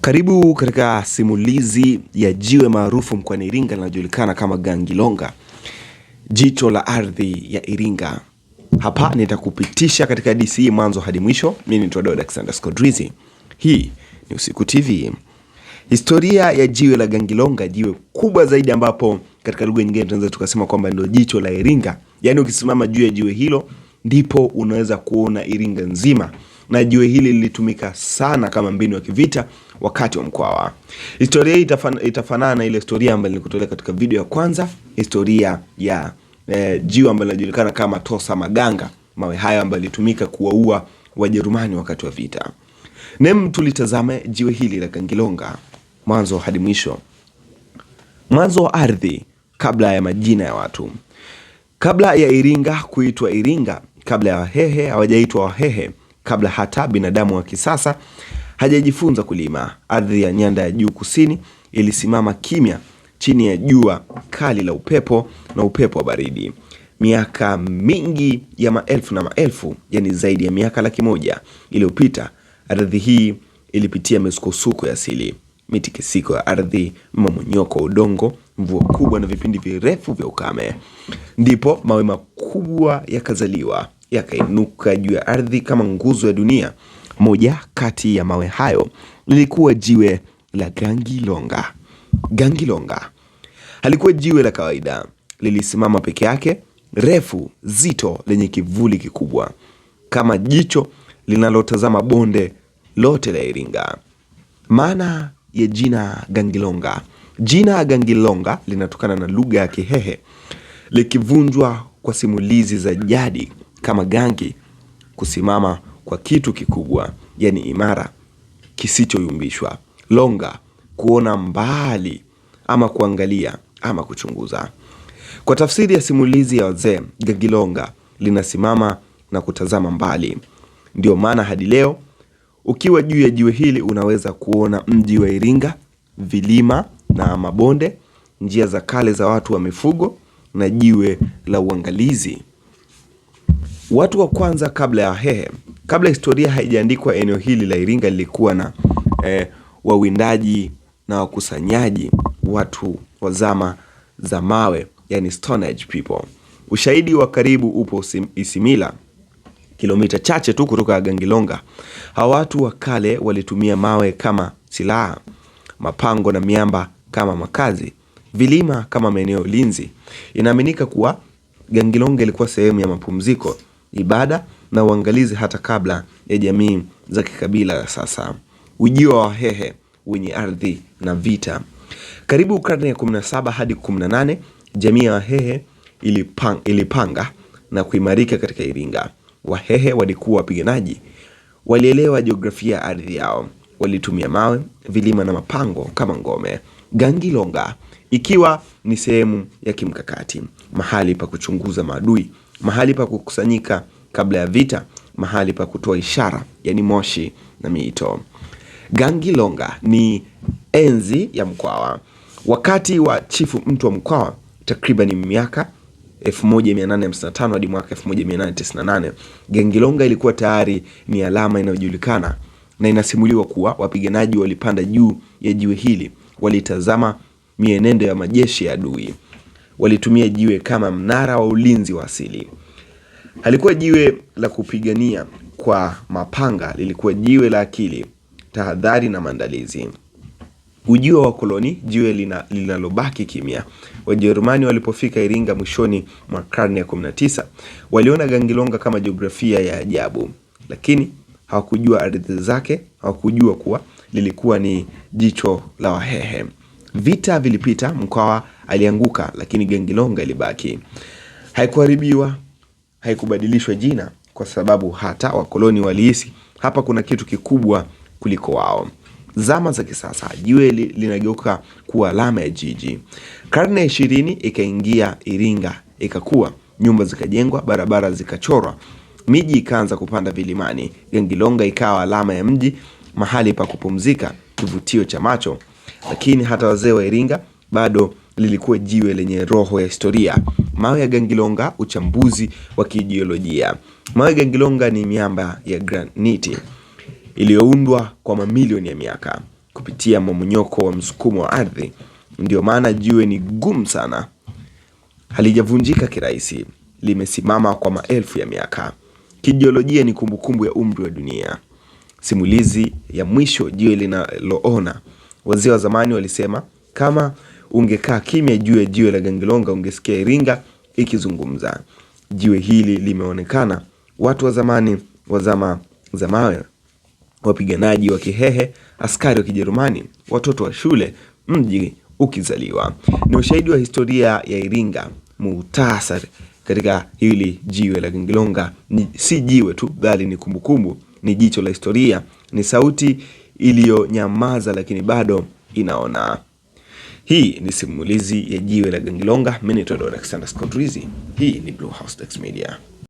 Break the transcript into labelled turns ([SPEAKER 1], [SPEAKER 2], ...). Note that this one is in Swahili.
[SPEAKER 1] Karibu katika simulizi ya jiwe maarufu mkoani Iringa linalojulikana kama Gangilonga, jicho la ardhi ya Iringa. Hapa nitakupitisha katika hadithi hii mwanzo hadi mwisho. Mimi ni Alexander Skodrizi. Hii ni Usiku TV. Historia ya jiwe la Gangilonga, jiwe kubwa zaidi ambapo katika lugha nyingine tunaweza tukasema kwamba ndio jicho la Iringa. Yaani ukisimama juu ya jiwe hilo ndipo unaweza kuona Iringa nzima. Na jiwe hili lilitumika sana kama mbinu ya kivita wakati wa Mkwawa. Historia hii itafanana na ile historia ambayo nilikutolea katika video ya kwanza, historia ya jiwe ambalo linajulikana kama Tosa Maganga, mawe haya ambayo yalitumika kuwaua Wajerumani wakati wa vita. Tulitazame jiwe hili la Gangilonga mwanzo hadi mwisho. Mwanzo wa ardhi kabla ya majina ya watu. Kabla ya Iringa kuitwa Iringa, kabla ya Wahehe hawajaitwa Wahehe, kabla hata binadamu wa kisasa hajajifunza kulima, ardhi ya nyanda ya juu kusini ilisimama kimya chini ya jua kali la upepo na upepo wa baridi. Miaka mingi ya maelfu na maelfu, yani zaidi ya miaka 100,000 iliyopita, ardhi hii ilipitia misukosuko ya asili, mitikisiko ya ardhi, mmomonyoko wa udongo, mvua kubwa na vipindi virefu vya ukame. Ndipo mawe makubwa yakazaliwa, yakainuka juu ya ardhi kama nguzo ya dunia. Moja kati ya mawe hayo lilikuwa jiwe la Gangilonga. Gangilonga halikuwa jiwe la kawaida, lilisimama peke yake, refu, zito, lenye kivuli kikubwa, kama jicho linalotazama bonde lote la Iringa. Maana ya jina Gangilonga. Jina Gangilonga linatokana na lugha ya Kihehe, likivunjwa kwa simulizi za jadi kama gangi, kusimama kwa kitu kikubwa, yani imara, kisichoyumbishwa. Longa, kuona mbali, ama kuangalia, ama kuchunguza. Kwa tafsiri ya simulizi ya wazee, Gangilonga linasimama na kutazama mbali. Ndio maana hadi leo ukiwa juu ya jiwe hili unaweza kuona mji wa Iringa, vilima na mabonde, njia za kale za watu wa mifugo na jiwe la uangalizi. Watu wa kwanza kabla ya Wahehe. Kabla historia haijaandikwa, eneo hili la Iringa lilikuwa na wawindaji na wakusanyaji, watu wa zama za mawe, yani Stone Age people. Ushahidi wa karibu upo Isimila, kilomita chache tu kutoka Gangilonga. Hawa watu wa kale walitumia mawe kama silaha, mapango na miamba kama makazi, vilima kama maeneo linzi. Inaaminika kuwa Gangilonga ilikuwa sehemu ya mapumziko, ibada na uangalizi hata kabla ya jamii za kikabila ya sasa. Ujio wa Wahehe wenye ardhi na vita. Karibu karne ya 17 hadi 18, jamii ya Wahehe ilipanga na kuimarika katika Iringa. Wahehe walikuwa wapiganaji, walielewa jiografia ya ardhi yao, walitumia mawe, vilima na mapango kama ngome. Gangilonga ikiwa ni sehemu ya kimkakati, mahali pa kuchunguza maadui, mahali pa kukusanyika kabla ya vita, mahali pa kutoa ishara, yani moshi na miito. Gangilonga ni enzi ya Mkwawa. Wakati wa chifu Mtwa Mkwawa, takriban miaka 1855 hadi mwaka 1898, Gangilonga ilikuwa tayari ni alama inayojulikana, na inasimuliwa kuwa wapiganaji walipanda juu ya jiwe hili, walitazama mienendo ya majeshi ya adui, walitumia jiwe kama mnara wa ulinzi wa asili. Halikuwa jiwe la kupigania kwa mapanga, lilikuwa jiwe la akili, tahadhari na maandalizi. Ujio wa koloni, jiwe linalobaki kimya. Wajerumani walipofika Iringa mwishoni mwa karne ya 19, waliona Gangilonga kama jiografia ya ajabu, lakini hawakujua ardhi zake, hawakujua kuwa lilikuwa ni jicho la Wahehe. Vita vilipita, Mkwawa alianguka, lakini Gangilonga ilibaki. Haikuharibiwa, haikubadilishwa jina, kwa sababu hata wakoloni walihisi hapa kuna kitu kikubwa kuliko wao. Zama za kisasa, jiwe linageuka kuwa alama ya jiji. Karne ya 20 ikaingia, Iringa ikakua, nyumba zikajengwa, barabara zikachorwa, miji ikaanza kupanda vilimani. Gangilonga ikawa alama ya mji, mahali pa kupumzika, kivutio cha macho. Lakini hata wazee wa Iringa bado lilikuwa jiwe lenye roho ya historia. Mawe ya Gangilonga, uchambuzi wa kijiolojia. Mawe ya Gangilonga ni miamba ya graniti iliyoundwa kwa mamilioni ya miaka. kupitia mmomonyoko wa msukumo wa ardhi. Ndio maana jiwe ni gumu sana, halijavunjika kirahisi, limesimama kwa maelfu ya miaka. Kijiolojia ni kumbukumbu ya umri wa dunia. Simulizi ya mwisho, jiwe linaloona. Wazee wa zamani walisema kama ungekaa kimya juu ya jiwe la Gangilonga ungesikia Iringa ikizungumza. Jiwe hili limeonekana watu wa zamani, wa zama za mawe, wapiganaji wa Kihehe, askari wa Kijerumani, watoto wa shule, mji ukizaliwa. Ni ushahidi wa historia ya Iringa, muhtasari katika hili jiwe la Gangilonga. Si jiwe tu, bali ni kumbukumbu, ni jicho la historia, ni sauti iliyonyamaza lakini bado inaona. Hii ni simulizi ya jiwe la Gangilonga. Mimi ni Alexander Scott Rizzi. Hii ni Blue House Dax Media.